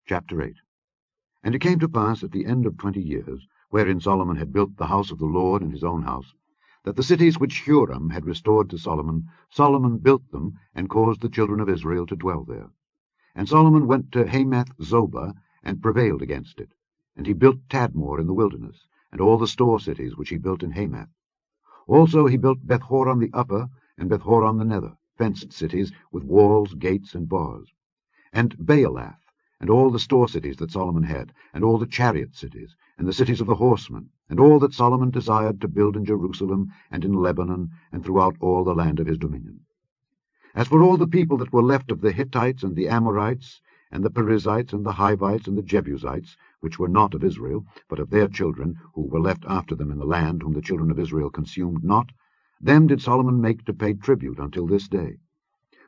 Chapter 8. And it came to pass at the end of 20 years, wherein Solomon had built the house of the Lord in his own house, that the cities which Huram had restored to Solomon, Solomon built them, and caused the children of Israel to dwell there. And Solomon went to Hamath-zobah, and prevailed against it. And he built Tadmor in the wilderness, and all the store cities which he built in Hamath. Also he built Bethhoron the upper, and Bethhoron the nether, fenced cities, with walls, gates, and bars. And Baalath, and all the store cities that Solomon had, and all the chariot cities, and the cities of the horsemen, and all that Solomon desired to build in Jerusalem, and in Lebanon, and throughout all the land of his dominion. As for all the people that were left of the Hittites, and the Amorites, and the Perizzites, and the Hivites, and the Jebusites, which were not of Israel, but of their children, who were left after them in the land, whom the children of Israel consumed not, them did Solomon make to pay tribute until this day.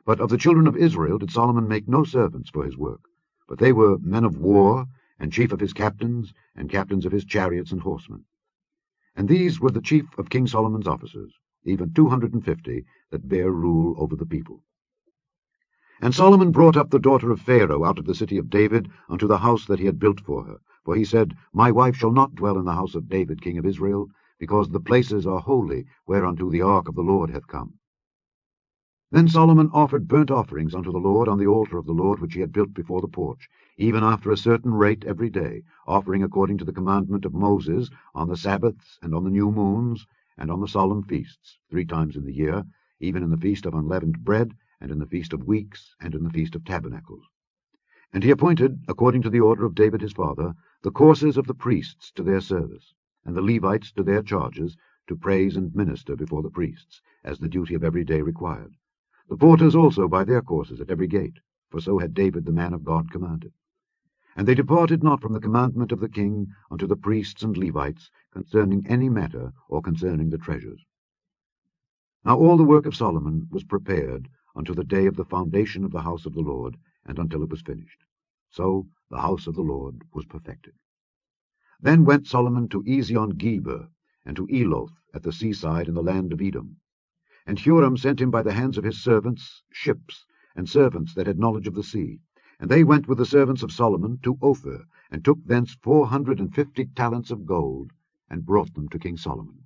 But of the children of Israel did Solomon make no servants for his work, but they were men of war, and chief of his captains, and captains of his chariots and horsemen. And these were the chief of King Solomon's officers, even 250, that bare rule over the people. And Solomon brought up the daughter of Pharaoh out of the city of David unto the house that he had built for her. For he said, My wife shall not dwell in the house of David king of Israel, because the places are holy, whereunto the ark of the Lord hath come. Then Solomon offered burnt offerings unto the Lord on the altar of the Lord which he had built before the porch, even after a certain rate every day, offering according to the commandment of Moses, on the Sabbaths, and on the new moons, and on the solemn feasts, 3 times in the year, even in the feast of unleavened bread, and in the feast of weeks, and in the feast of tabernacles. And he appointed, according to the order of David his father, the courses of the priests to their service, and the Levites to their charges, to praise and minister before the priests, as the duty of every day required. The porters also by their courses at every gate, for so had David the man of God commanded. And they departed not from the commandment of the king unto the priests and Levites concerning any matter, or concerning the treasures. Now all the work of Solomon was prepared unto the day of the foundation of the house of the Lord, and until it was finished. So the house of the Lord was perfected. Then went Solomon to Ezion-Geber, and to Eloth at the seaside in the land of Edom. And Huram sent him by the hands of his servants ships, and servants that had knowledge of the sea. And they went with the servants of Solomon to Ophir, and took thence 450 talents of gold, and brought them to King Solomon.